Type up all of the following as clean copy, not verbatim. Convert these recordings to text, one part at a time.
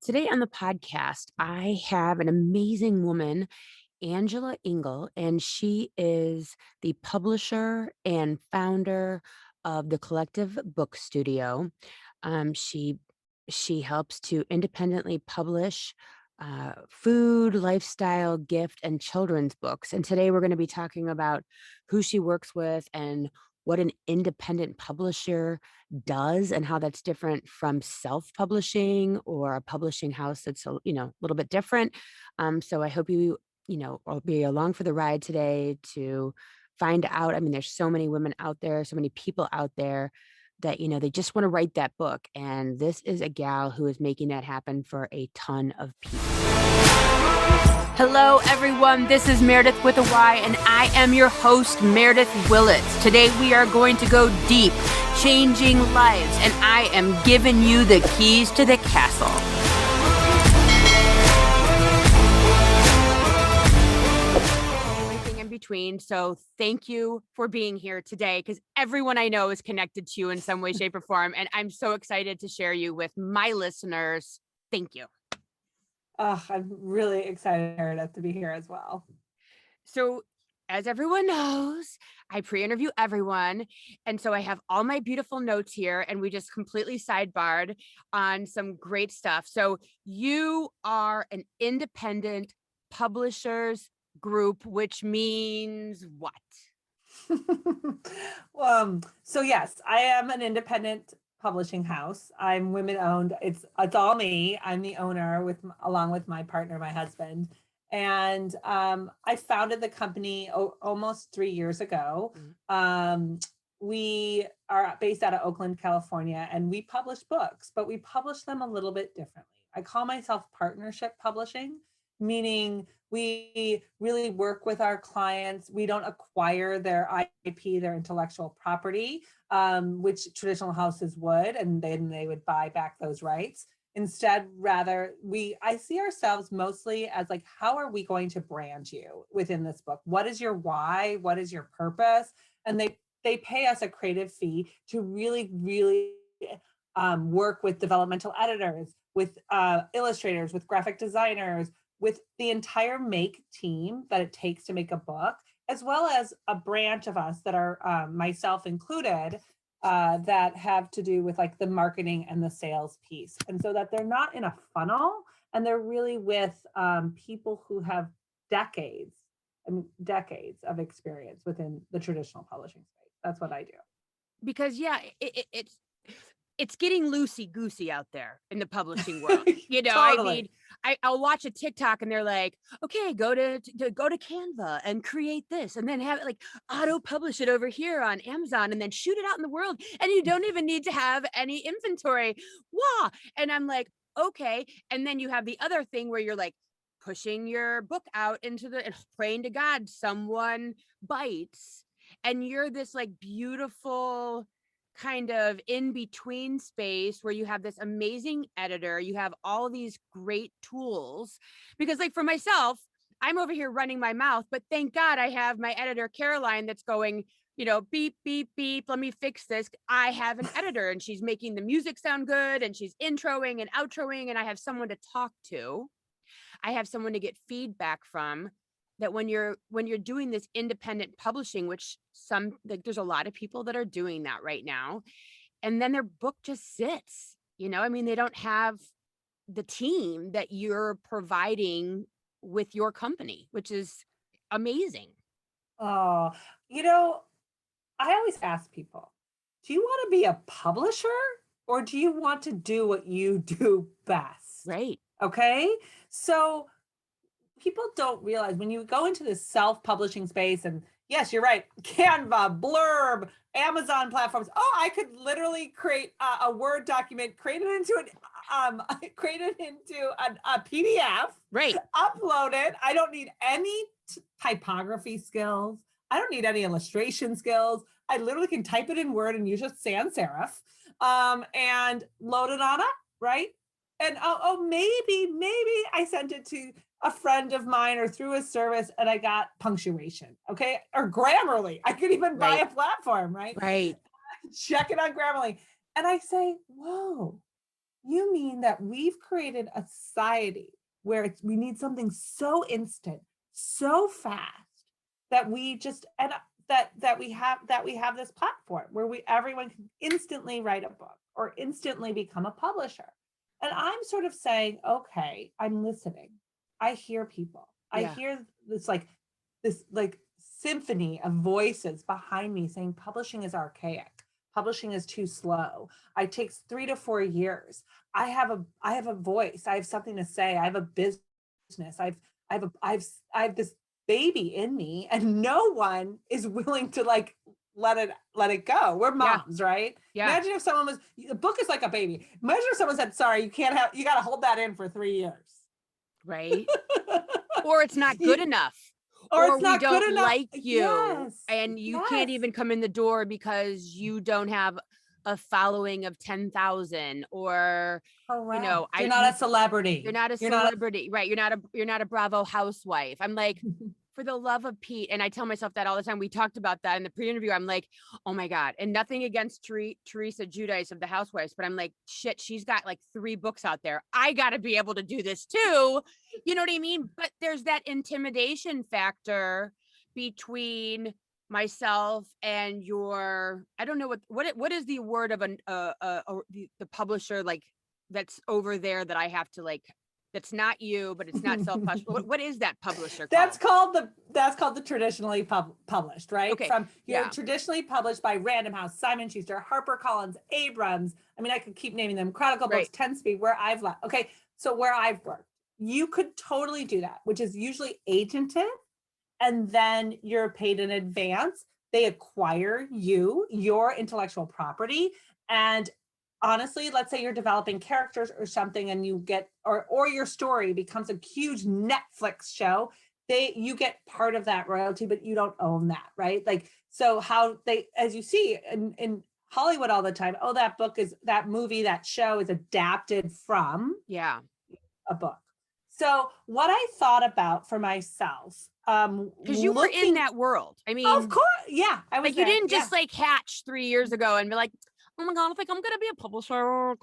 Today on the podcast, I have an amazing woman, Engel, and she is the publisher and founder of the Collective Book Studio. Um, she she helps to independently publish food, lifestyle, gift, and children's books. And today we're going to be talking about who she works with and what an independent publisher does and how that's different from self-publishing or a publishing house that's a little bit different. So I hope I'll be along for the ride today to find out. I mean, there's so many women out there, so many people out there that, they just want to write that book. And this is a gal who is making that happen for a ton of people. Hello, everyone. This is Meredith with a Y, and I am your host, Meredith Willits. Today, we are going to go deep, changing lives, and I am giving you the keys to the castle. Everything in between. So thank you for being here today, because everyone I know is connected to you in some way, shape, or form, and I'm so excited to share you with my listeners. Thank you. I'm really excited, Meredith, to be here as well. So, as everyone knows, I pre-interview everyone. And so I have all my beautiful notes here, and we just completely sidebarred on some great stuff. So you are an independent publishers group, which means what? So yes, I am an independent publishing house. I'm women owned. It's all me. I'm the owner along with my partner, my husband. And I founded the company almost 3 years ago. We are based out of Oakland, California, and we publish books, but we publish them a little bit differently. I call myself partnership publishing, meaning we really work with our clients. We don't acquire their IP, their intellectual property, which traditional houses would, and then they would buy back those rights. Instead, rather, I see ourselves mostly as like, how are we going to brand you within this book? What is your why? What is your purpose? And they pay us a creative fee to really, really work with developmental editors, with illustrators, with graphic designers, with the entire make team that it takes to make a book, as well as a branch of us that are myself included, that have to do with like the marketing and the sales piece. And so that they're not in a funnel, and they're really with people who have decades of experience within the traditional publishing space. That's what I do. Because it's getting loosey goosey out there in the publishing world. Totally. I mean, I'll watch a TikTok and they're like, okay, go to Canva and create this, and then have it like auto publish it over here on Amazon, and then shoot it out in the world, and you don't even need to have any inventory. Wow. And I'm like, okay. And then you have the other thing where you're like pushing your book out into and praying to God someone bites, and you're this like beautiful kind of in between space where you have this amazing editor, you have all these great tools. Because like for myself, I'm over here running my mouth, but thank God I have my editor Caroline that's going, beep beep beep, let me fix this. I have an editor, and she's making the music sound good, and she's introing and outroing, and I have someone to talk to. I have someone to get feedback from. That when you're doing this independent publishing, which there's a lot of people that are doing that right now, and then their book just sits, I mean, they don't have the team that you're providing with your company, which is amazing. Oh, I always ask people, do you want to be a publisher, or do you want to do what you do best? Right. Okay. So people don't realize when you go into this self-publishing space, and yes, you're right, Canva, Blurb, Amazon platforms. Oh, I could literally create a Word document, create it into a PDF, Right. upload it. I don't need any typography skills. I don't need any illustration skills. I literally can type it in Word and use just sans serif, and load it on up, right? And maybe I sent it to a friend of mine or through a service and I got punctuation, okay? Or Grammarly. I could even buy Right. a platform, right? Right. Check it on Grammarly. And I say, whoa, You mean that we've created a society where we need something so instant, so fast that we just and that we have this platform where everyone can instantly write a book or instantly become a publisher. And I'm sort of saying, okay, I'm listening. I hear people. I Yeah. hear this like symphony of voices behind me saying publishing is archaic. Publishing is too slow. It takes 3 to 4 years. I have a voice. I have something to say. I have a business. I have this baby in me, and no one is willing to like let it go. We're Yeah. moms, right? Yeah. Imagine if someone was the book is like a baby. Imagine if someone said, sorry, you got to hold that in for 3 years. Right. Or it's not good enough. Or Or it's we not good don't enough. like you Yes. and you can't Yes. even come in the door because you don't have a following of 10,000 or Correct. You're I not a celebrity. you're not a You're not celebrity, right? You're not a Bravo housewife. I'm like, for the love of Pete, and I tell myself that all the time. We talked about that in the pre-interview. I'm like, oh my God. And nothing against Teresa Giudice of the Housewives, but I'm like, shit, she's got like 3 books out there. I got to be able to do this too. You know what I mean? But there's that intimidation factor between myself and your, I don't know what is the word of the publisher, like that's over there that I have to like, that's not you, but it's not self-published. What is that publisher called? that's called the traditionally published, right? Okay. From you're Yeah. traditionally published by Random House, Simon Schuster, HarperCollins, Abrams. I mean, I could keep naming them. Chronicle Right. Books, 10 Speed, where I've left. Okay, so where I've worked, you could totally do that, which is usually agented, and then you're paid in advance. They acquire your intellectual property, and honestly, let's say you're developing characters or something and you get or your story becomes a huge Netflix show, you get part of that royalty, but you don't own that, right? Like, so how they, as you see in Hollywood all the time, oh, that movie, that show is adapted from Yeah. a book. So what I thought about for myself, Because you were in that world. I mean, of course, yeah, I was like you there, didn't yeah. just like hatch 3 years ago and be like, oh my God, I think I'm gonna be a publisher. No,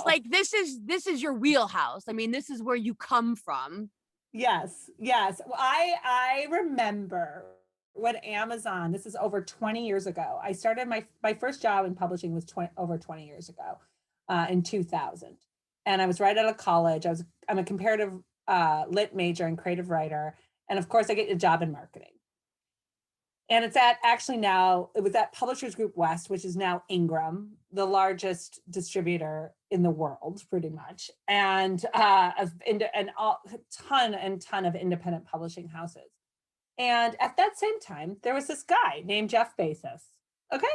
like this is your wheelhouse. I mean, this is where you come from. Yes. Well, I remember when Amazon, this is over 20 years ago. I started my first job in publishing was over 20 years ago, in 2000. And I was right out of college. I'm a comparative lit major and creative writer. And of course I get a job in marketing. And it was at Publishers Group West, which is now Ingram, the largest distributor in the world, pretty much, and a ton of independent publishing houses. And at that same time, there was this guy named Jeff Bezos. Okay,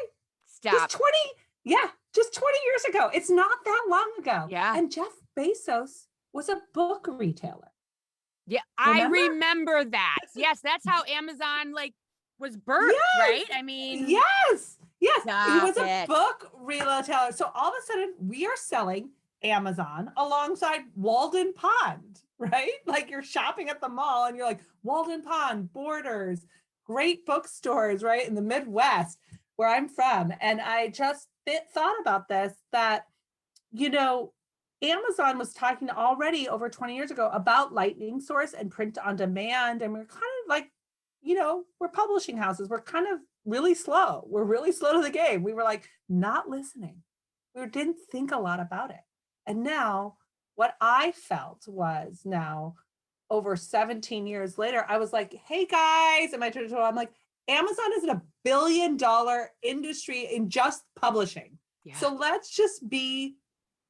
Stop. just 20 years ago. It's not that long ago. Yeah. And Jeff Bezos was a book retailer. Yeah, I remember that. Yes, that's how Amazon like was birthed, right? I mean, yes, he was a it. book retailer. So all of a sudden, we are selling Amazon alongside Walden Pond, right? Like you're shopping at the mall and you're like, Walden Pond, Borders, great bookstores, right? In the Midwest, where I'm from. And I just thought about this, that, Amazon was talking already over 20 years ago about lightning source and print on demand. And we're kind of like, we're publishing houses. We're kind of really slow. We're really slow to the game. We were like not listening. We didn't think a lot about it. And now what I felt was, now over 17 years later, I was like, hey guys, in my traditional, I'm like, Amazon is $1 billion industry in just publishing. Yeah. So let's just be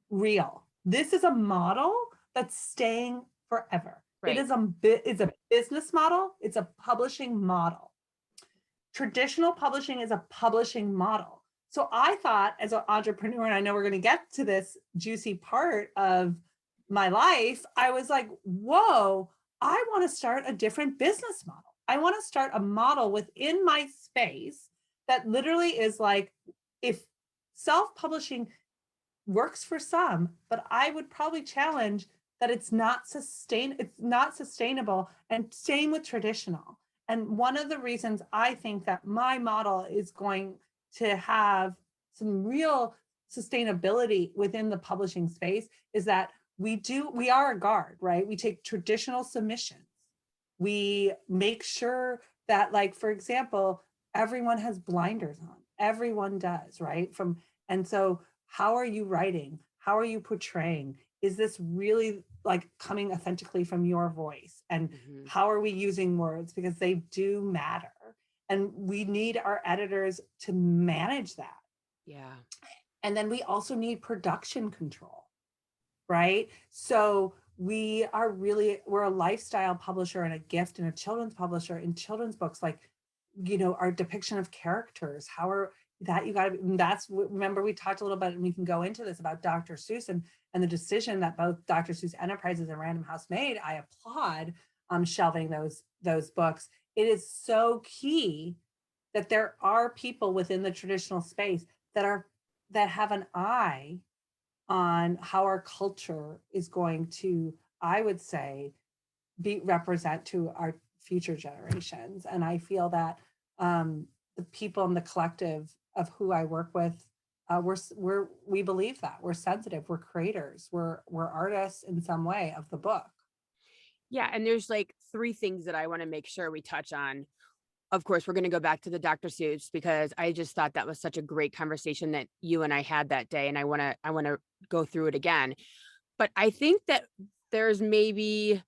real. This is a model that's staying forever. Right. It's a business model. It's a publishing model. Traditional publishing is a publishing model. So I thought, as an entrepreneur, and I know we're going to get to this juicy part of my life, I was like, whoa, I want to start a different business model. I want to start a model within my space that literally is like, if self-publishing works for some, but I would probably challenge that it's not sustainable, and same with traditional. And one of the reasons I think that my model is going to have some real sustainability within the publishing space is that we are a guard, right? We take traditional submissions. We make sure that, like, for example, everyone has blinders on. Everyone does, right? And so how are you writing? How are you portraying? Is this really like coming authentically from your voice? And Mhm. how are we using words? Because they do matter. And we need our editors to manage that. Yeah. And then we also need production control, right? So we're a lifestyle publisher and a gift and a children's publisher in children's books. Like, our depiction of characters, how are that you got to, remember we talked a little bit, and we can go into this about Dr. Seuss and the decision that both Dr. Seuss Enterprises and Random House made. I applaud shelving those books. It is so key that there are people within the traditional space that have an eye on how our culture is going to, I would say, represent to our future generations. And I feel that the people in the collective of who I work with, we believe that we're sensitive, we're creators, we're artists in some way of the book. Yeah, and there's like 3 things that I want to make sure we touch on. Of course, we're going to go back to the Dr. Seuss because I just thought that was such a great conversation that you and I had that day, and I want to go through it again. But I think that there's maybe,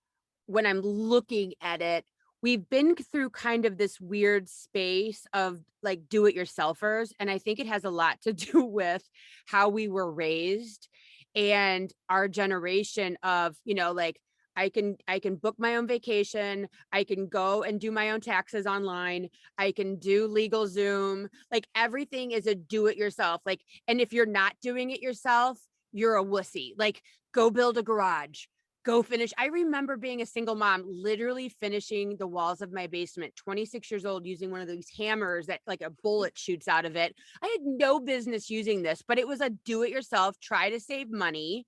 when I'm looking at it, we've been through kind of this weird space of like do-it-yourselfers, and I think it has a lot to do with how we were raised and our generation of, like, I can book my own vacation, I can go and do my own taxes online, I can do legal Zoom, like everything is a do it yourself. Like, and if you're not doing it yourself, you're a wussy. Like, go build a garage, go finish. I remember being a single mom, literally finishing the walls of my basement, 26 years old, using one of these hammers that like a bullet shoots out of it. I had no business using this, but it was a do it yourself, try to save money,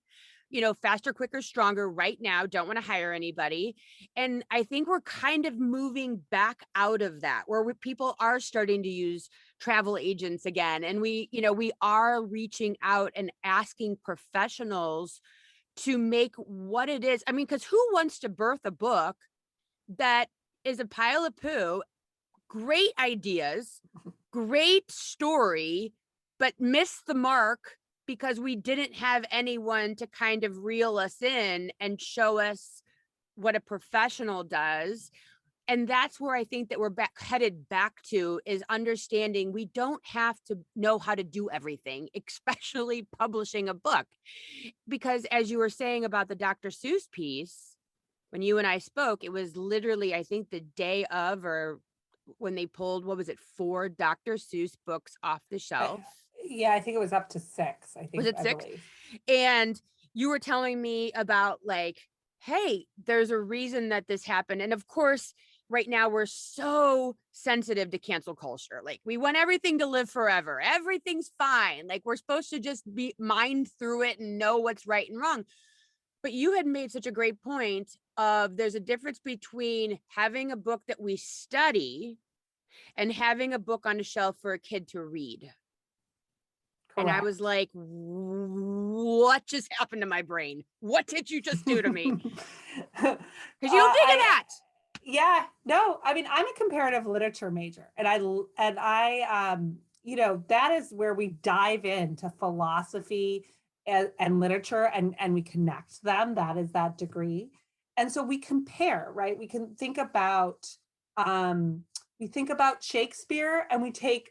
faster, quicker, stronger right now. Don't want to hire anybody. And I think we're kind of moving back out of that, where people are starting to use travel agents again. And we are reaching out and asking professionals to make what it is. I mean, because who wants to birth a book that is a pile of poo, great ideas, great story, but missed the mark because we didn't have anyone to kind of reel us in and show us what a professional does. And that's where I think that we're headed back to, is understanding we don't have to know how to do everything, especially publishing a book. Because as you were saying about the Dr. Seuss piece, when you and I spoke, it was literally, I think, the day of, or when they pulled, what was it, 4 Dr. Seuss books off the shelf. Yeah, I think it was up to 6, Was it I 6? believe. And you were telling me about like, hey, there's a reason that this happened. And of course, right now we're so sensitive to cancel culture. Like, we want everything to live forever. Everything's fine. Like, we're supposed to just be mind through it and know what's right and wrong. But you had made such a great point of, there's a difference between having a book that we study and having a book on a shelf for a kid to read. And I was Correct. like, what just happened to my brain? What did you just do to me? Because you don't think of that. Yeah, no, I mean, I'm a comparative literature major, and that is where we dive into philosophy and literature, and we connect them. That is that degree. And so we compare, right? We can think about, Shakespeare, and we take,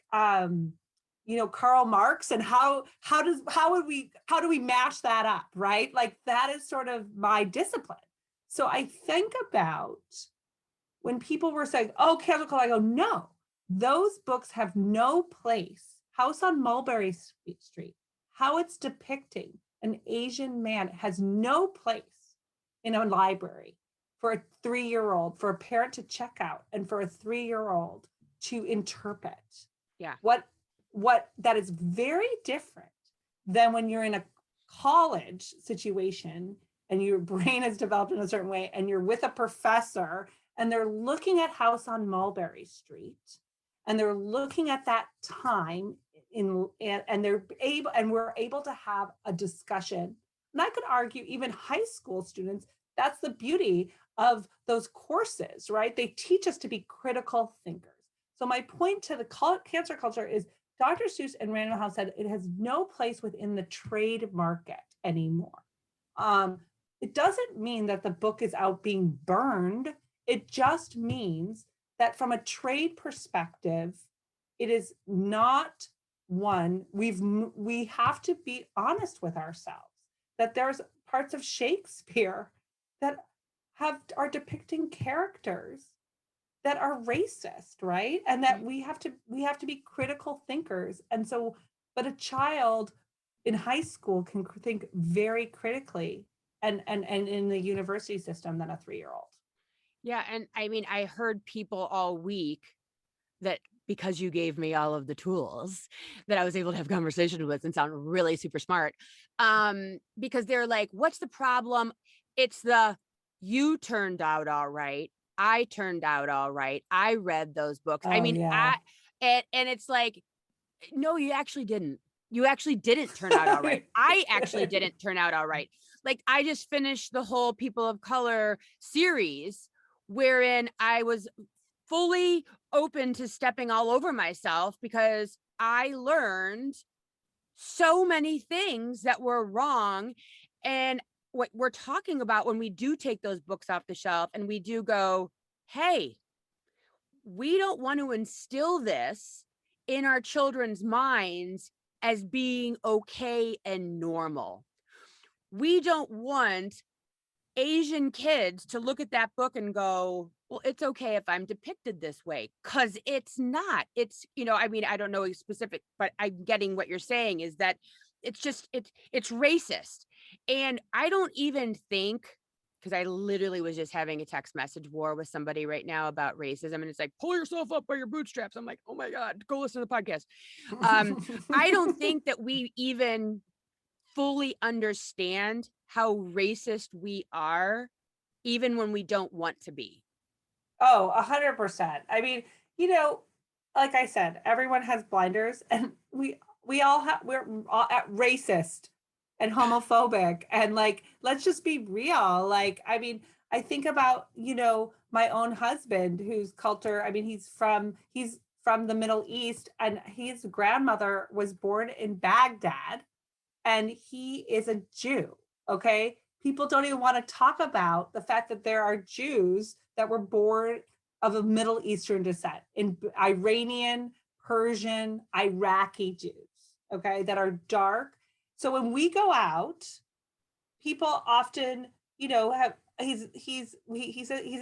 Karl Marx, and how do we mash that up, right? Like, that is sort of my discipline. So I think about when people were saying, oh, cancel culture, I go, no, those books have no place. House on Mulberry Street, how it's depicting an Asian man, has no place in a library for a 3-year-old, for a parent to check out, and for a 3-year-old to interpret. Yeah. What that is very different than when you're in a college situation and your brain is developed in a certain way, and you're with a professor, and they're looking at House on Mulberry Street, and they're looking at that time and we're able to have a discussion. And I could argue even high school students, that's the beauty of those courses, right? They teach us to be critical thinkers. So my point to the cancer culture is Dr. Seuss and Random House said it has no place within the trade market anymore. It doesn't mean that the book is out being burned. It just means that from a trade perspective, it is not one. We have to be honest with ourselves that there's parts of Shakespeare that are depicting characters that are racist, right? And that we have to be critical thinkers. And so, but a child in high school can think very critically and in the university system than a 3-year-old. Yeah. And I mean, I heard people all week that because you gave me all of the tools that I was able to have conversations with and sound really super smart. Because they're like, what's the problem? It's you turned out all right. I turned out all right. I read those books. I Oh mean, yeah. and it's like, no, you actually didn't. You actually didn't turn out all right. I actually didn't turn out all right. Like I just finished the whole People of Color series wherein I was fully open to stepping all over myself because I learned so many things that were wrong. And what we're talking about when we do take those books off the shelf and we do go, hey, we don't want to instill this in our children's minds as being okay and normal. We don't want Asian kids to look at that book and go, well, it's okay if I'm depicted this way, because it's not. It's, I mean, I don't know specific, but I'm getting what you're saying is that it's racist. And I don't even think, because I literally was just having a text message war with somebody right now about racism. And it's like, pull yourself up by your bootstraps. I'm like, oh my God, go listen to the podcast. I don't think that we even fully understand how racist we are, even when we don't want to be. Oh, 100%. I mean, like I said, everyone has blinders, and we're all racist and homophobic, and like, let's just be real. Like, I mean, I think about, my own husband, whose culture, I mean, he's from the Middle East, and his grandmother was born in Baghdad, and he is a Jew. Okay. People don't even want to talk about the fact that there are Jews that were born of a Middle Eastern descent, in Iranian, Persian, Iraqi Jews, okay, that are dark. So when we go out, people often, have he's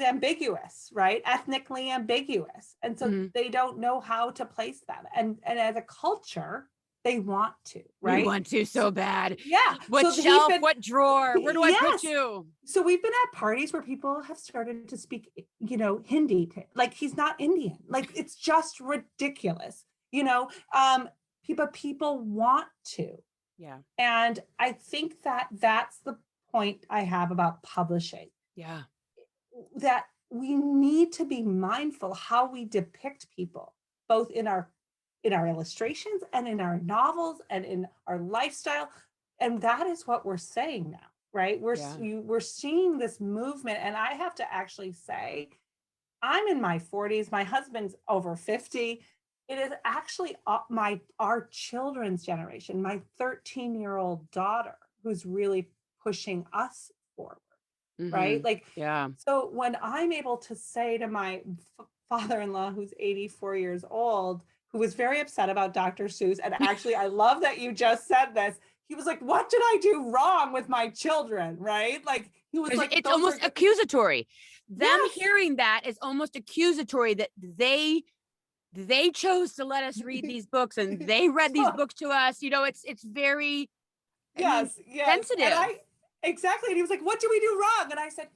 ambiguous, right? Ethnically ambiguous, and so they don't know how to place them. And as a culture, they want to, right? We want to so bad. Yeah. What shelf? What drawer? Where do I put you? So we've been at parties where people have started to speak, Hindi. Like, he's not Indian. Like, it's just ridiculous. People want to. Yeah. And I think that that's the point I have about publishing. Yeah. That we need to be mindful how we depict people, both in our illustrations and in our novels and in our lifestyle. And that is what we're saying now, right? We're seeing this movement. And I have to actually say, I'm in my 40s, my husband's over 50. It is actually our children's generation, my 13-year-old daughter, who's really pushing us forward, right? Like, yeah. So when I'm able to say to my father-in-law, who's 84 years old, who was very upset about Dr. Seuss, and actually, I love that you just said this. He was like, "What did I do wrong with my children?" Right? Like, he was like, it's almost accusatory. Them hearing that is almost accusatory that they chose to let us read these books, and they read these books to us. It's very sensitive. Exactly. And he was like, "What did we do wrong?" And I said,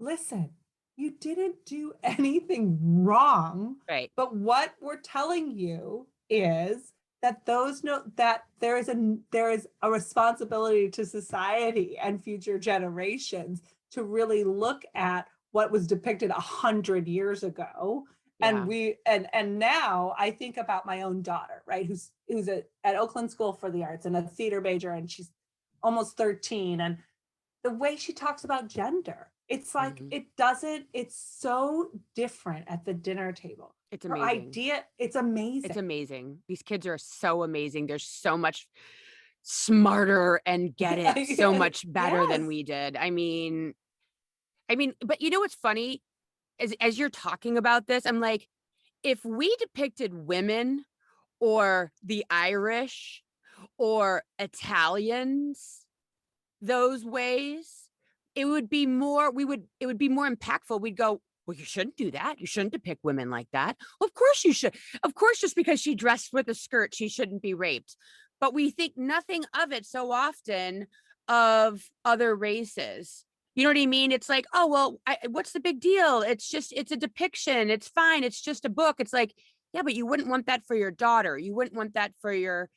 "Listen, you didn't do anything wrong. Right. But what we're telling you is that there is a responsibility to society and future generations to really look at what was depicted 100 years ago And Yeah. and now I think about my own daughter, right? Who's at Oakland School for the Arts and a theater major, and she's almost 13. And the way she talks about gender, it's like, Mhm. it's so different at the dinner table. It's Her amazing. idea, it's It's amazing. amazing. These kids are so amazing. They're so much smarter and get it so much better than Yes. we did. But you know what's funny? As you're talking about this, I'm like, if we depicted women or the Irish or Italians those ways, it would be more impactful. We'd go, well, you shouldn't do that. You shouldn't depict women like that. Well, of course you should. Of course, just because she dressed with a skirt, she shouldn't be raped. But we think nothing of it so often of other races. You know what I mean? It's like, oh, well, what's the big deal? It's a depiction. It's fine. It's just a book. It's like, yeah, but you wouldn't want that for your daughter. You wouldn't want that for your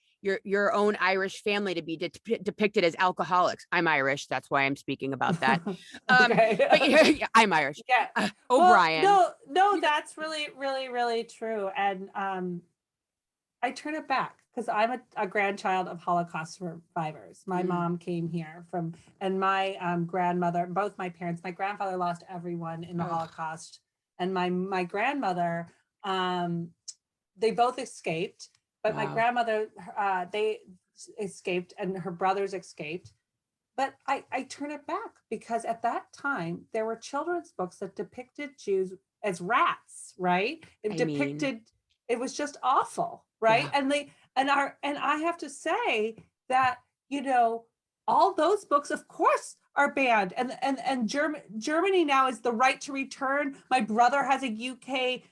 own Irish family to be depicted as alcoholics. I'm Irish, that's why I'm speaking about that. Okay. But yeah, I'm Irish. Yeah. Well, O'Brien. no, that's really, really, really true. And I turn it back because I'm a grandchild of Holocaust survivors. My Mm. mom came here from, and my grandmother, both my parents, my grandfather lost everyone in the Ugh. Holocaust, and my grandmother, um, they both escaped, but my Wow. grandmother, they escaped, and her brothers escaped. But I turn it back because at that time there were children's books that depicted Jews as rats, right? It I mean, depicted, it was just awful, right? yeah. And I have to say that, you know, all those books, of course, are banned. And Germany now is the right to return. My brother has a UK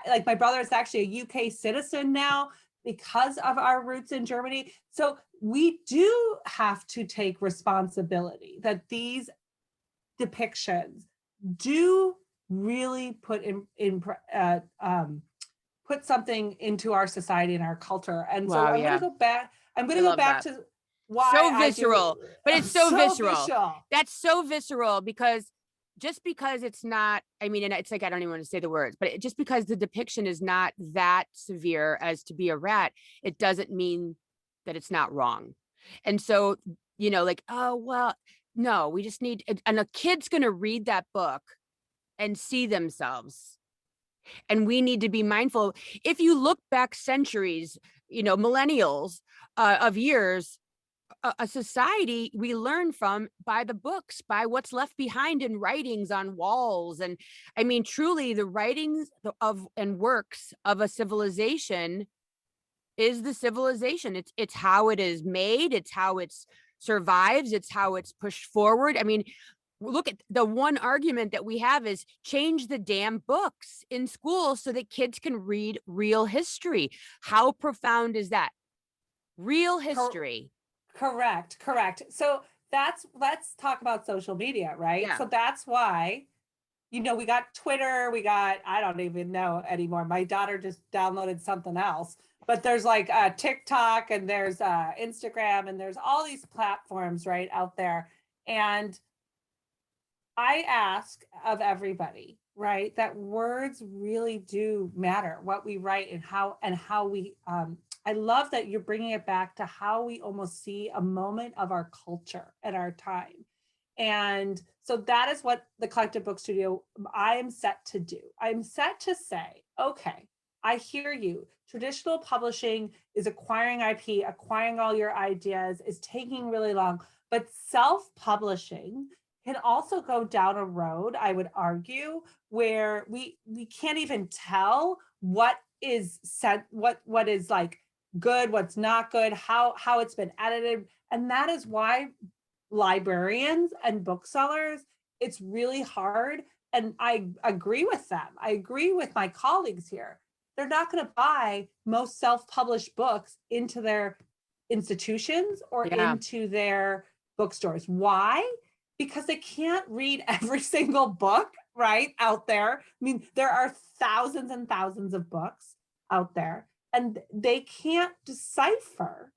like my brother is actually a UK citizen now because of our roots in Germany. So we do have to take responsibility that these depictions do really put something into our society and our culture. And so Wow, I'm going to yeah. go back. I'm going I to go love back that. to why So I do visceral, but it's so so visceral. visual. That's so visceral because just because it's not, I mean, and it's like, I don't even want to say the words, but just because the depiction is not that severe as to be a rat, it doesn't mean that it's not wrong. And so, like, oh, well, no, we just need, and a kid's going to read that book and see themselves. And we need to be mindful. If you look back centuries, millennials of years, a society we learn from by the books, by what's left behind in writings on walls. And I mean, truly, the writings of and works of a civilization is the civilization. It's how it is made, it's how it's survives, it's how it's pushed forward. I mean, look at the one argument that we have is change the damn books in school so that kids can read real history. How profound is that? Real history. Correct. So let's talk about social media, right? Yeah. So that's why, we got Twitter, we got, I don't even know anymore. My daughter just downloaded something else, but there's like TikTok and there's Instagram and there's all these platforms right out there. And I ask of everybody, right, that words really do matter, what we write and how we, I love that you're bringing it back to how we almost see a moment of our culture at our time. And so that is what the Collective Book Studio, I am set to do. I'm set to say, okay, I hear you. Traditional publishing is acquiring IP, acquiring all your ideas, is taking really long, but self-publishing can also go down a road, I would argue, where we can't even tell what is said, what is like good, what's not good, how it's been edited. And that is why librarians and booksellers, it's really hard. And I agree with them. I agree with my colleagues here. They're not going to buy most self-published books into their institutions or Yeah. into their bookstores. Why? Because they can't read every single book right out there. I mean, there are thousands and thousands of books out there, and they can't decipher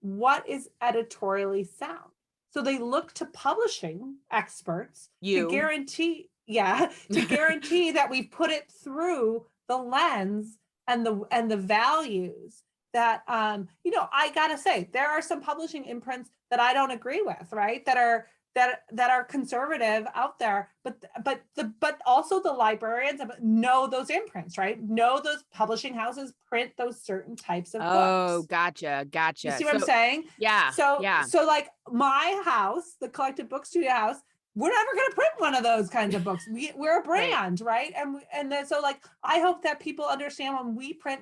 what is editorially sound. So they look to publishing experts to You. guarantee, to guarantee that we put it through the lens and the values that, I gotta say, there are some publishing imprints that I don't agree with, right? That are conservative out there, but also the librarians know those imprints, right? Know those publishing houses print those certain types of Oh, books. gotcha. You Gotcha. see what I'm So saying? yeah, So, yeah, so like my house, the Collective Book Studio house, we're never going to print one of those kinds of books. We're a right. brand, right? And then, so like, I hope that people understand when we print,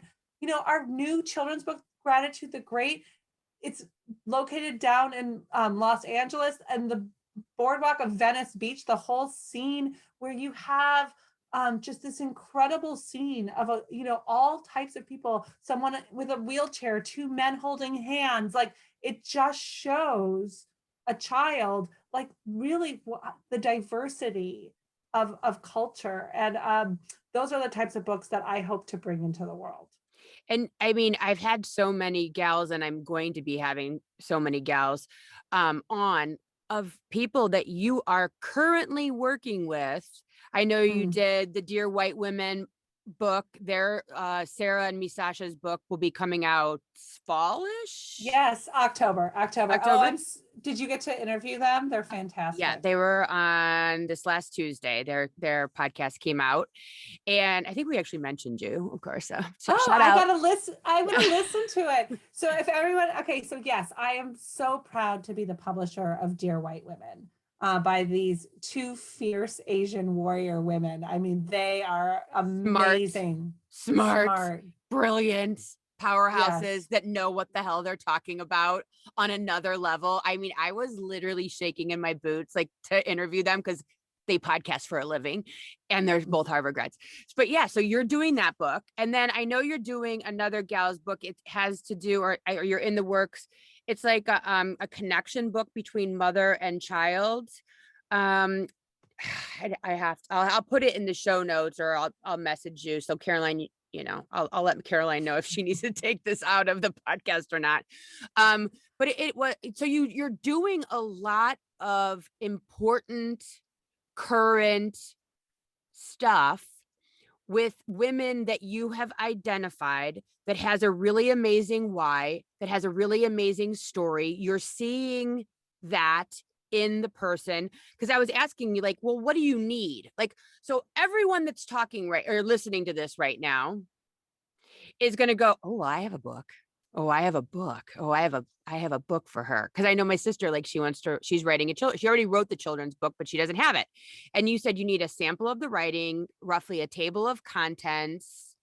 our new children's book, Gratitude the Great, it's located down in Los Angeles and the boardwalk of Venice Beach, the whole scene where you have just this incredible scene of all types of people, someone with a wheelchair, two men holding hands. Like, it just shows a child, like, really the diversity of culture. And those are the types of books that I hope to bring into the world. And I mean, I've had so many gals, and I'm going to be having so many gals on, of people that you are currently working with. I know you did the Dear White Women book. Their Sarah and Misasha's book will be coming out fallish. Yes, October. October. Did you get to interview them? They're fantastic. Yeah, they were on this last Tuesday. Their podcast came out, and I think we actually mentioned you, of course. So shout I out. gotta listen. I want to listen to it. So if everyone, okay, so yes, I am so proud to be the publisher of Dear White Women, by these two fierce Asian warrior women. I mean, they are amazing, Smart, brilliant powerhouses Yes. that know what the hell they're talking about on another level. I mean, I was literally shaking in my boots like to interview them because they podcast for a living and they're both Harvard grads. But yeah, so you're doing that book. And then I know you're doing another gal's book. It has to do, or you're in the works. It's like a connection book between mother and child. Um, I'll put it in the show notes, or I'll message you. So Caroline, I'll let Caroline know if she needs to take this out of the podcast or not. But it was, so you're doing a lot of important current stuff with women that you have identified that has a really amazing why, that has a really amazing story. You're seeing that in the person. Because I was asking you, like, well, what do you need? Like, so everyone that's talking right or listening to this right now is going to go, oh, I have a book. Oh, I have a book. Oh, I have a book for her. Cause I know my sister, like she's writing she already wrote the children's book, but she doesn't have it. And you said you need a sample of the writing, roughly a table of contents,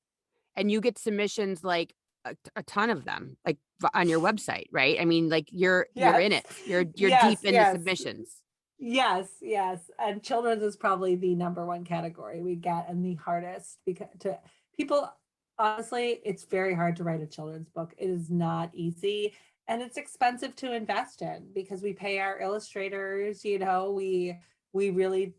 and you get submissions, like a ton of them, like on your website, right? I mean, like you're in it. You're deep in the submissions. Yes. And children's is probably the number one category we get, and the hardest, because to people, honestly, it's very hard to write a children's book. It is not easy, and it's expensive to invest in because we pay our illustrators, we really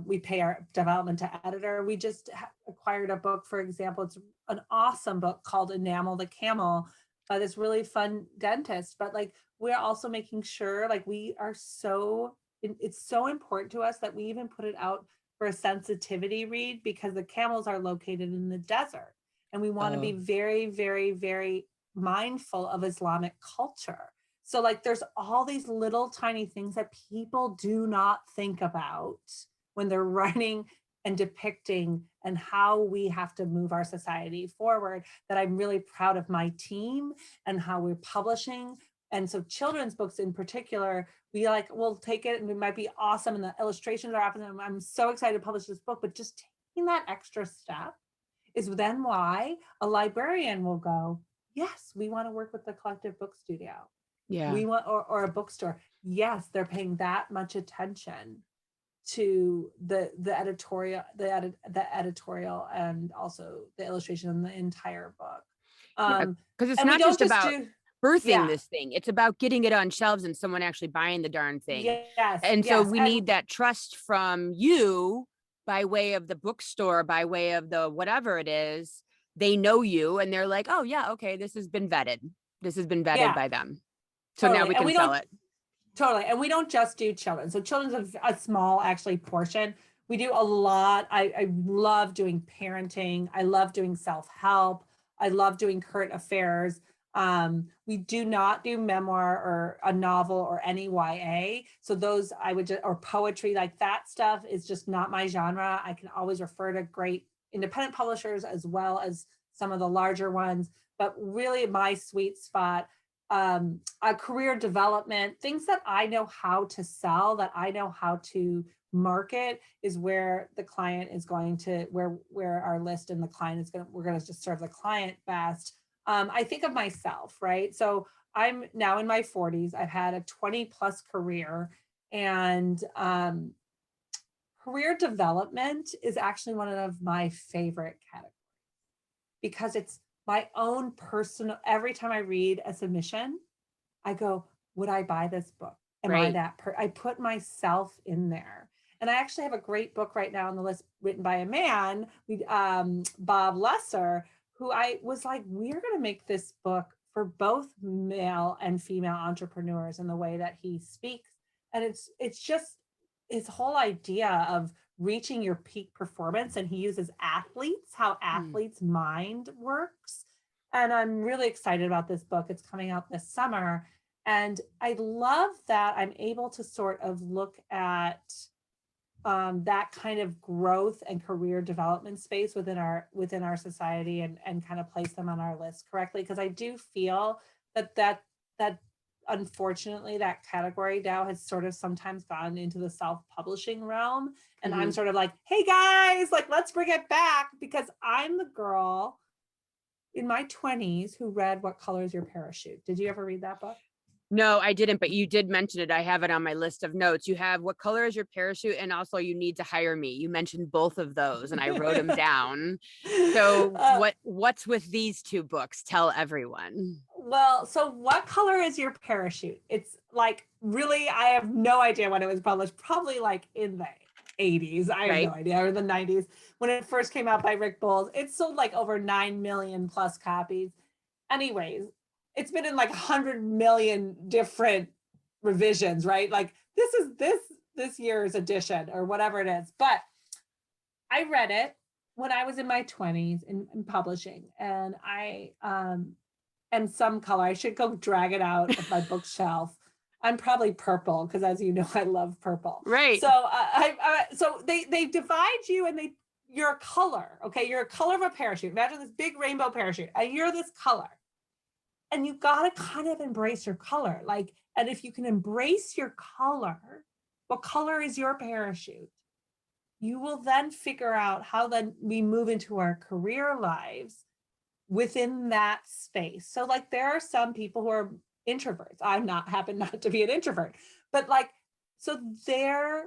we pay our development to editor. We just acquired a book, for example. It's an awesome book called Enamel the Camel by this really fun dentist. But like, we're also making sure, like, it's so important to us that we even put it out for a sensitivity read, because the camels are located in the desert, and we want to be very, very, very mindful of Islamic culture. So like, there's all these little tiny things that people do not think about when they're writing and depicting, and how we have to move our society forward, that I'm really proud of my team and how we're publishing. And so children's books in particular, we'll take it and it might be awesome, and the illustrations are awesome, and I'm so excited to publish this book. But just taking that extra step is then why a librarian will go, yes, we want to work with the Collective Book Studio. Yeah. We want, or a bookstore. Yes, they're paying that much attention to the editorial, the editorial, and also the illustration in the entire book. Because it's not just about birthing yeah. this thing. It's about getting it on shelves and someone actually buying the darn thing. Yes. And so we need that trust from you by way of the bookstore, by way of the whatever it is. They know you and they're like, oh yeah, okay, this has been vetted. This has been vetted by them. So now we can sell it. Totally. And we don't just do children. So children's a small, actually, portion. We do a lot. I love doing parenting. I love doing self-help. I love doing current affairs. We do not do memoir or a novel or any YA. So those I would just, or poetry, like that stuff is just not my genre. I can always refer to great independent publishers as well as some of the larger ones, but really my sweet spot, a career development, things that I know how to sell, that I know how to market is where the client is going to, where our list and the client is going to, we're going to just serve the client best. I think of myself, right? So I'm now in my 40s. I've had a 20 plus career, and career development is actually one of my favorite categories because it's my own personal, every time I read a submission, I go, would I buy this book? Am I Right. that I put myself in there. And I actually have a great book right now on the list written by a man, Bob Lesser, who I was like, we're going to make this book for both male and female entrepreneurs in the way that he speaks. And it's just his whole idea of reaching your peak performance. And he uses athletes, how Hmm. athletes' mind works. And I'm really excited about this book. It's coming out this summer. And I love that I'm able to sort of look at that kind of growth and career development space within our society, and kind of place them on our list correctly, because I do feel that unfortunately that category now has sort of sometimes gone into the self-publishing realm, and I'm Mm-hmm. sort of like, hey guys, like let's bring it back, because I'm the girl in my 20s who read What Color Is Your Parachute. Did you ever read that book? No, I didn't, but you did mention it. I have it on my list of notes. You have What Color Is Your Parachute, and also You Need to Hire Me. You mentioned both of those, and I wrote them down. So uh, what's with these two books? Tell everyone. Well, so What Color Is Your Parachute? It's like, really, I have no idea when it was published, probably like in the 80s. I have no Right? idea, or the 90s when it first came out by Rick Bowles. It sold like over 9 million plus copies. Anyways, it's been in like 100 million different revisions, right? Like this is this year's edition or whatever it is. But I read it when I was in my 20s in publishing, and I and some color. I should go drag it out of my bookshelf. I'm probably purple because, as you know, I love purple. Right. So so they divide you, and you're a color. Okay, you're a color of a parachute. Imagine this big rainbow parachute, and you're this color, and you gotta kind of embrace your color. Like, and if you can embrace your color, what color is your parachute? You will then figure out how then we move into our career lives within that space. So like there are some people who are introverts. I'm not happen not to be an introvert, but like, so they're,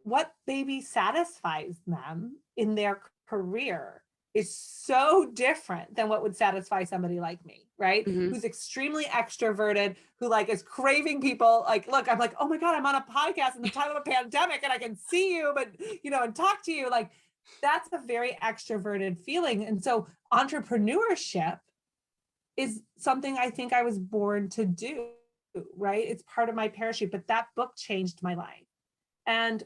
what maybe satisfies them in their career is so different than what would satisfy somebody like me, right? Mm-hmm. Who's extremely extroverted, who like is craving people. Like, look, I'm like, oh my God, I'm on a podcast in the time of a pandemic and I can see you, but and talk to you. Like, that's a very extroverted feeling. And so entrepreneurship is something I think I was born to do, right? It's part of my parachute, but that book changed my life. And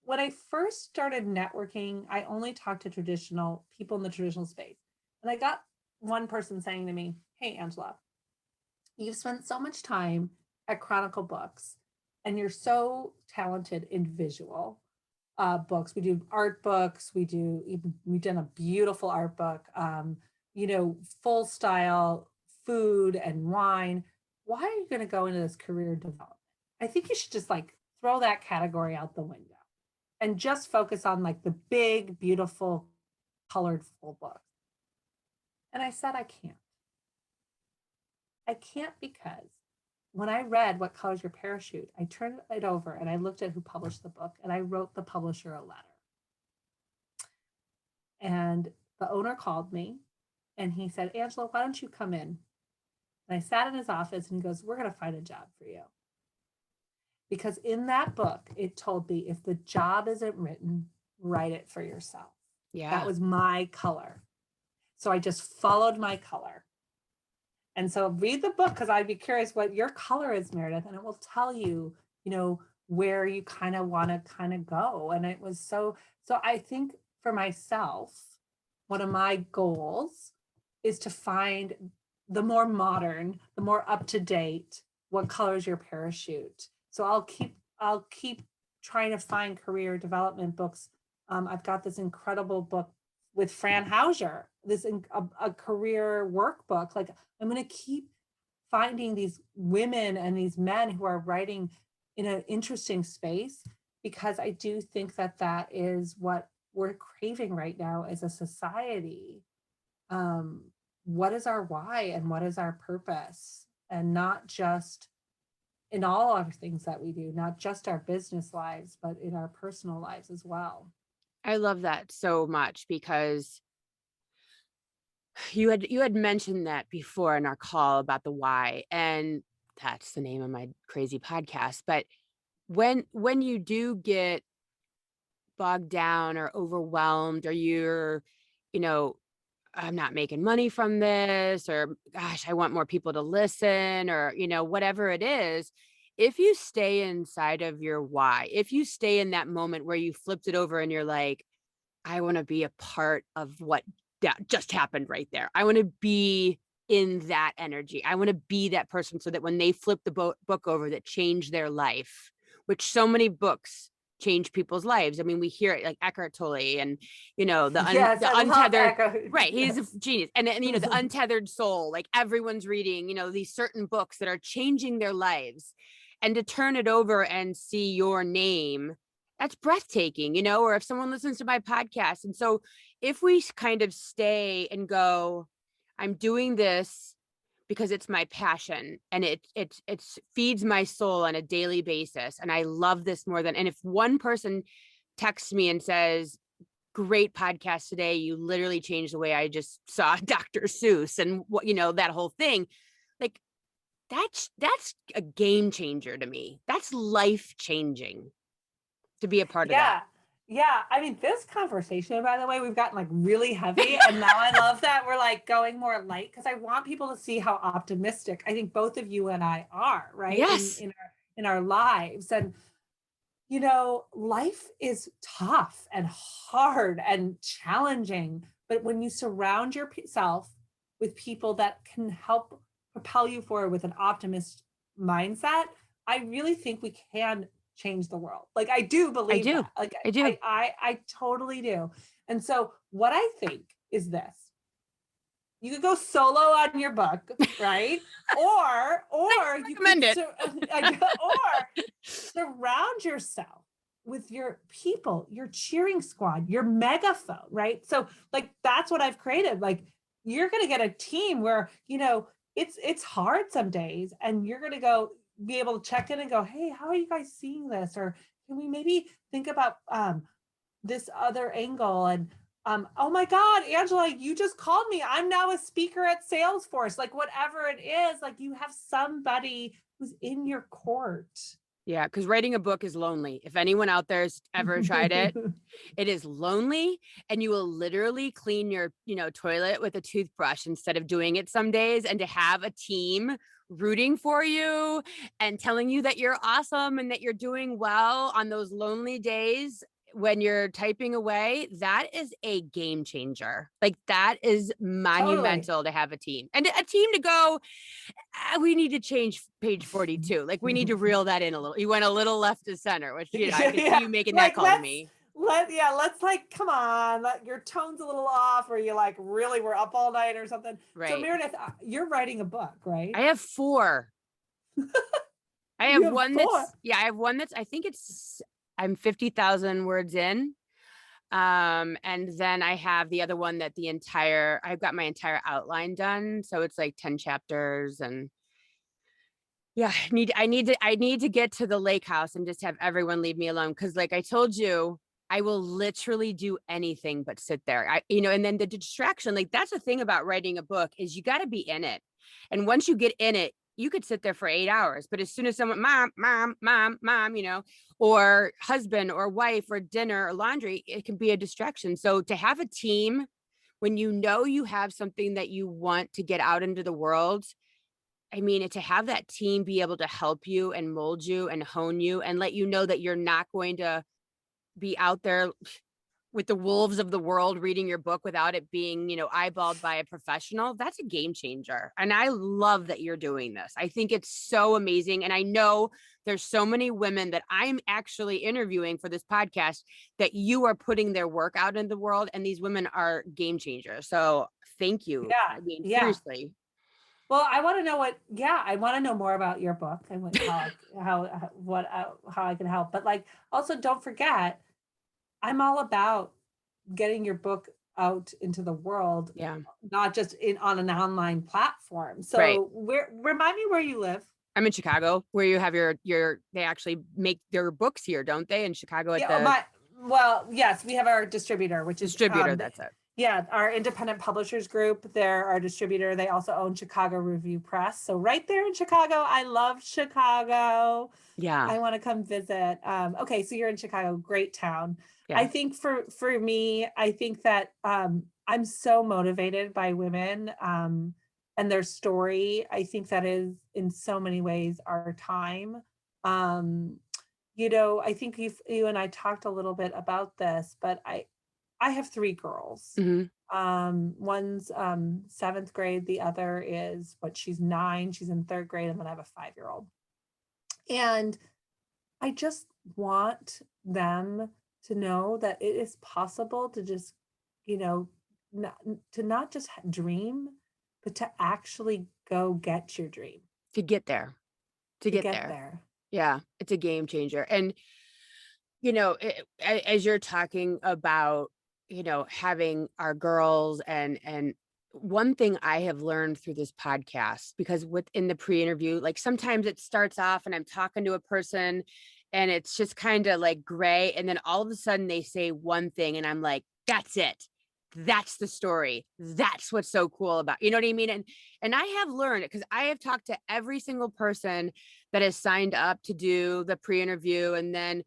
when I first started networking, I only talked to traditional people in the traditional space. And I got one person saying to me, hey, Angela, you've spent so much time at Chronicle Books and you're so talented in visual books. We do art books. We've done a beautiful art book, full style food and wine. Why are you going to go into this career development? I think you should just like throw that category out the window and just focus on like the big, beautiful, colored full books. And I said, I can't. I can't because when I read What Colors Your Parachute, I turned it over and I looked at who published the book and I wrote the publisher a letter. And the owner called me and he said, Angela, why don't you come in? And I sat in his office and he goes, we're going to find a job for you. Because in that book, it told me if the job isn't written, write it for yourself. Yeah. That was my color. So I just followed my color. And so read the book because I'd be curious what your color is, Meredith, and it will tell you, where you kind of want to kind of go. And it was so I think for myself, one of my goals is to find the more modern, the more up to date, what color is your parachute. So I'll keep trying to find career development books. I've got this incredible book with Fran Hauser, a career workbook. Like, I'm going to keep finding these women and these men who are writing in an interesting space, because I do think that that is what we're craving right now as a society. What is our why and what is our purpose? And not just in all our things that we do, not just our business lives, but in our personal lives as well. I love that so much, because you had mentioned that before in our call about the why, and that's the name of my crazy podcast. But when you do get bogged down or overwhelmed, or you're, you know, I'm not making money from this, or gosh, I want more people to listen, or, whatever it is, if you stay inside of your why, if you stay in that moment where you flipped it over and you're like, I want to be a part of what that just happened right there. I want to be in that energy. I want to be that person, so that when they flip the book over that changed their life, which so many books change people's lives. I mean, we hear it, like Eckhart Tolle, and Yes, the I love untethered, Echo. right? He's Yes. a genius. And the untethered soul, like everyone's reading, these certain books that are changing their lives, and to turn it over and see your name, that's breathtaking, or if someone listens to my podcast. And so if we kind of stay and go, I'm doing this because it's my passion, and it feeds my soul on a daily basis, and I love this more than, and if one person texts me and says, great podcast today, you literally changed the way I just saw Dr. Seuss, and what, that whole thing, like, that's a game changer to me. That's life changing to be a part of that. Yeah. I mean, this conversation, by the way, we've gotten like really heavy. And now I love that we're like going more light, because I want people to see how optimistic I think both of you and I are, right? Yes. In our lives. And, life is tough and hard and challenging. But when you surround yourself with people that can help propel you forward with an optimist mindset, I really think we can change the world. Like, I do believe that. Like, I do. I totally do. And so what I think is this: you could go solo on your book, right? or you recommend could it. or surround yourself with your people, your cheering squad, your megaphone, right? So like, that's what I've created. Like, you're going to get a team where, it's hard some days, and you're going to be able to check in and go, hey, how are you guys seeing this? Or can we maybe think about this other angle? And oh my God, Angela, you just called me. I'm now a speaker at Salesforce. Like, whatever it is, like, you have somebody who's in your court. Yeah, because writing a book is lonely. If anyone out there's ever tried it, it is lonely, and you will literally clean your, toilet with a toothbrush instead of doing it some days. And to have a team rooting for you and telling you that you're awesome and that you're doing well on those lonely days when you're typing away, that is a game changer. Like, that is monumental to have a team, and a team to go, we need to change page 42. Like, we need to reel that in a little. You went a little left to center, which, I can see you making that call to me. Let's like, come on, your tone's a little off, or you like really were up all night or something. Right. So Meredith, you're writing a book, right? I have 4. I have one that's, I have one that's, I think I'm 50,000 words in. And then I have the other one that I've got my entire outline done. So it's like 10 chapters, and yeah, I need to get to the lake house and just have everyone leave me alone. Cause like I told you, I will literally do anything but sit there. And then the distraction, like, that's the thing about writing a book, is you got to be in it. And once you get in it, you could sit there for 8 hours, but as soon as someone, mom, or husband or wife or dinner or laundry, it can be a distraction. So to have a team, when you have something that you want to get out into the world, I mean, to have that team be able to help you and mold you and hone you and let you know that you're not going to be out there with the wolves of the world reading your book without it being, eyeballed by a professional, that's a game changer. And I love that you're doing this. I think it's so amazing. And I know there's so many women that I'm actually interviewing for this podcast that you are putting their work out in the world, and these women are game changers. So thank you. Yeah, I mean, yeah. seriously. Well, I want to know I want to know more about your book and how I can help. But like, also don't forget, I'm all about getting your book out into the world, Yeah. not just on an online platform. Right. So remind me where you live. I'm in Chicago, where you have they actually make their books here, don't they? In Chicago at Yeah, the yes, we have our distributor, which is distributor. That's it. yeah, our independent publishers group. They're our distributor. They also own Chicago Review Press. So right there in Chicago, I love Chicago. Yeah. I want to come visit. Okay, so you're in Chicago, great town. Yeah. I think for me, I think that I'm so motivated by women and their story. I think that is in so many ways our time. I think you and I talked a little bit about this, but I have 3 girls. Mm-hmm. One's 7th grade, the other is she's 9, she's in 3rd grade, and then I have a 5-year-old. And I just want them to know that it is possible to just, not just dream, but to actually go get your dream. To get there. To get there. Yeah, it's a game changer. And, as you're talking about, having our girls and one thing I have learned through this podcast, because within the pre-interview, like sometimes it starts off and I'm talking to a person and it's just kind of like gray. And then all of a sudden they say one thing and I'm like, that's it. That's the story. That's what's so cool about, you know what I mean? And I have learned it because I have talked to every single person that has signed up to do the pre-interview. And then,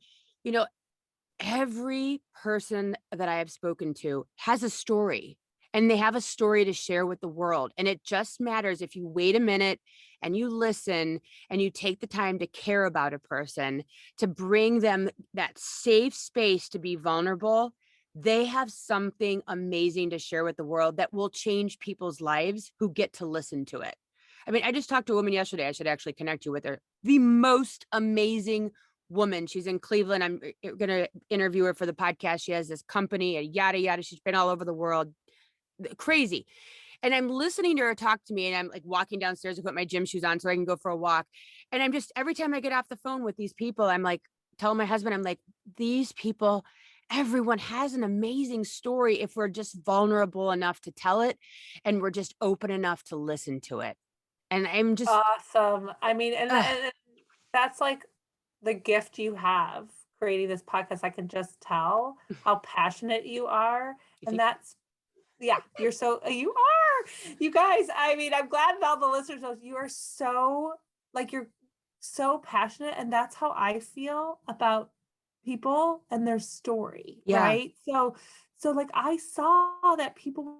every person that I have spoken to has a story, and they have a story to share with the world. And it just matters if you wait a minute and you listen and you take the time to care about a person, to bring them that safe space to be vulnerable. They have something amazing to share with the world that will change people's lives who get to listen to it. I mean, I just talked to a woman yesterday. I should actually connect you with her. The most amazing woman. She's in Cleveland. I'm going to interview her for the podcast. She has this company, a yada, yada. She's been all over the world. Crazy. And I'm listening to her talk to me, and I'm like walking downstairs to put my gym shoes on so I can go for a walk. And I'm just, every time I get off the phone with these people, I'm like, telling my husband, I'm like, these people, everyone has an amazing story if we're just vulnerable enough to tell it and we're just open enough to listen to it. And I'm just awesome. I mean, and that's like the gift you have creating this podcast. I can just tell how passionate you are. And that's, yeah, you are, you guys. I mean, I'm glad that all the listeners know you are so you're so passionate. And that's how I feel about people and their story. Yeah. Right. So like I saw that people were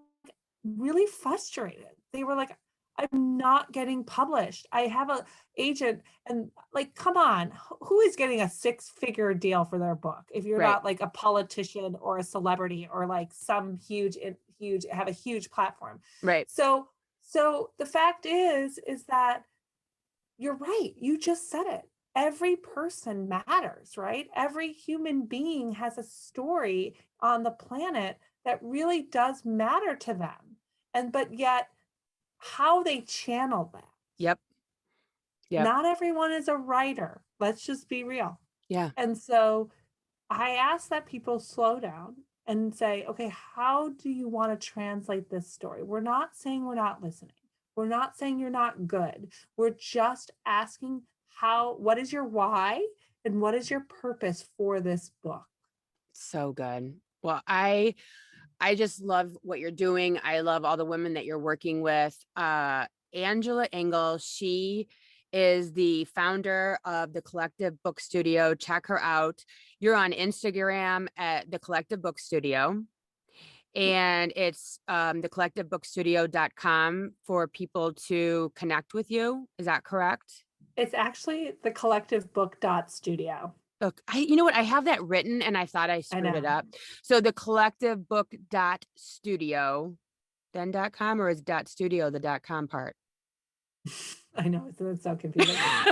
really frustrated. They were like, I'm not getting published. I have a agent, and like, come on, who is getting a 6-figure deal for their book if you're not like a politician or a celebrity or like some huge have a huge platform. Right. So the fact is that you're right. You just said it. Every person matters, right? Every human being has a story on the planet that really does matter to them. But yet how they channel that. Yep. Not everyone is a writer. Let's just be real. Yeah. And so I ask that people slow down and say, okay, how do you want to translate this story? We're not saying we're not listening. We're not saying you're not good. We're just asking what is your why and what is your purpose for this book? So good. Well, I just love what you're doing. I love all the women that you're working with. Angela Engel, she is the founder of the Collective Book Studio. Check her out. You're on Instagram at the Collective Book Studio. and it's thecollectivebookstudio.com for people to connect with you. Is that correct? It's actually thecollectivebook.studio. Look, you know what? I have that written and I thought I screwed it know. up. So thecollectivebook.studio, then .com, or is .studio the .com part? I know, it's so confusing. Are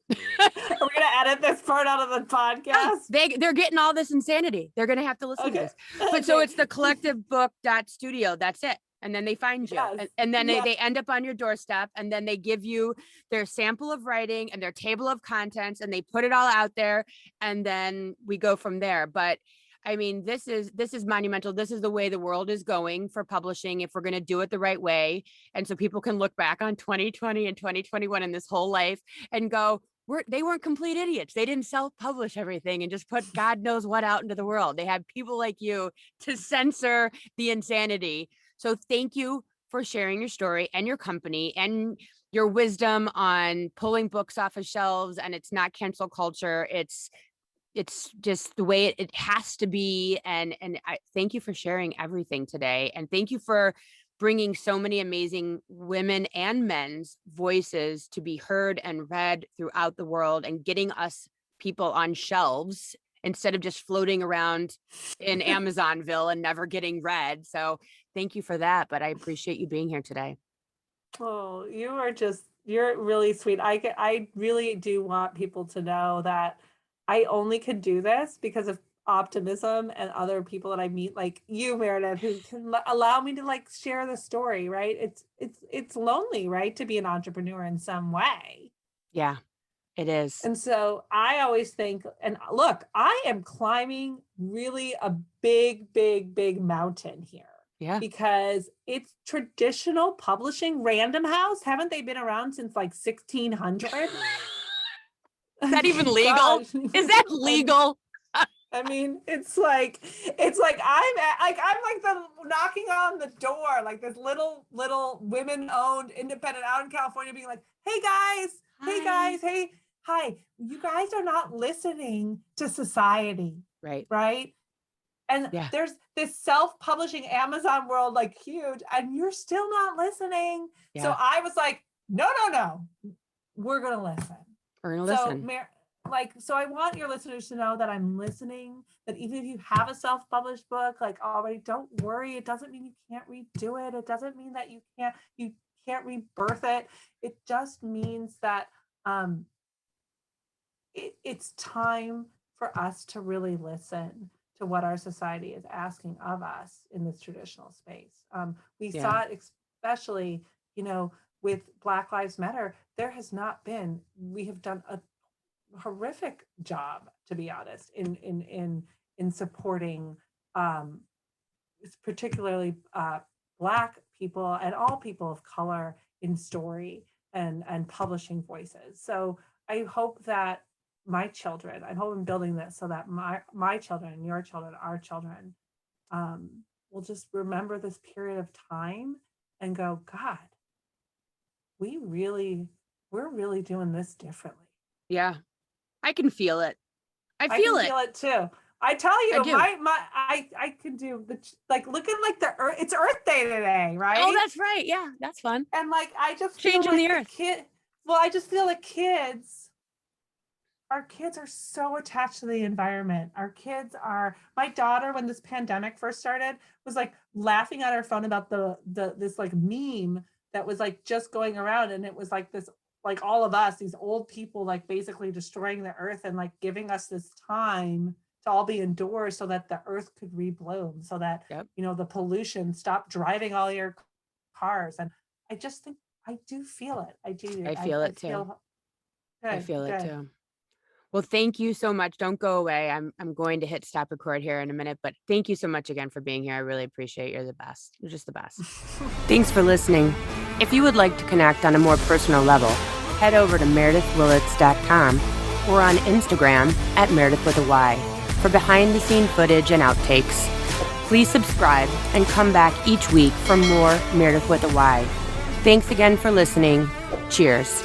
we gonna edit this part out of the podcast? They're getting all this insanity. They're gonna have to listen to this. But so it's thecollectivebook.studio. That's it. And then they find you. Yes. And then they end up on your doorstep, and then they give you their sample of writing and their table of contents, and they put it all out there, and then we go from there. But I mean, this is monumental. This is the way the world is going for publishing if we're going to do it the right way. And so people can look back on 2020 and 2021 and this whole life and go, they weren't complete idiots. They didn't self-publish everything and just put God knows what out into the world. They had people like you to censor the insanity. So thank you for sharing your story and your company and your wisdom on pulling books off of shelves. And it's not cancel culture. It's just the way it has to be. And I thank you for sharing everything today. And thank you for bringing so many amazing women and men's voices to be heard and read throughout the world, and getting us people on shelves instead of just floating around in Amazonville and never getting read. So thank you for that. But I appreciate you being here today. Oh, you're really sweet. I really do want people to know that I only could do this because of Optimism and other people that I meet, like you, Meredith, who can allow me to like share the story, right? It's lonely, right, to be an entrepreneur in some way. Yeah, it is. And so I always think, and look, I am climbing really a big, big, big mountain here. Yeah. Because it's traditional publishing. Random House, haven't they been around since like 1600? Is that even legal? Is that legal? I mean, it's like I'm like the knocking on the door, like this little women-owned independent out in California, being like, hey guys, hi, you guys are not listening to society, right? And there's this self-publishing Amazon world, like huge, and you're still not listening. Yeah. So I was like, no, we're gonna listen. We're gonna listen. So I want your listeners to know that I'm listening, that even if you have a self-published book, like already, don't worry. It doesn't mean you can't redo it. It doesn't mean that you can't rebirth it. It just means that it's time for us to really listen to what our society is asking of us in this traditional space. We saw it especially, with Black Lives Matter. We have done a horrific job, to be honest, in supporting particularly Black people and all people of color in story and publishing voices. So I hope that my children, I hope I'm building this so that my children, your children, our children will just remember this period of time and go, God, we're really doing this differently. Yeah. I can feel it. I feel it too. I tell you, I can do looking like the Earth. It's Earth Day today, right? Oh, that's right. Yeah, that's fun. And I just changing feel like the Earth. I just feel like our kids are so attached to the environment. My daughter, when this pandemic first started, was like laughing at her phone about this like meme that was like just going around, and it was like this, like all of us, these old people, like basically destroying the earth and like giving us this time to all be indoors so that the earth could rebloom, so that, the pollution stopped driving all your cars. And I just think I do feel it. I do. I feel it too. I feel it too. Well, thank you so much. Don't go away. I'm going to hit stop record here in a minute, but thank you so much again for being here. I really appreciate it. You're the best. You're just the best. Thanks for listening. If you would like to connect on a more personal level, head over to meredithwillits.com or on Instagram at Meredith with a Y for behind-the-scene footage and outtakes. Please subscribe and come back each week for more Meredith with a Y. Thanks again for listening. Cheers.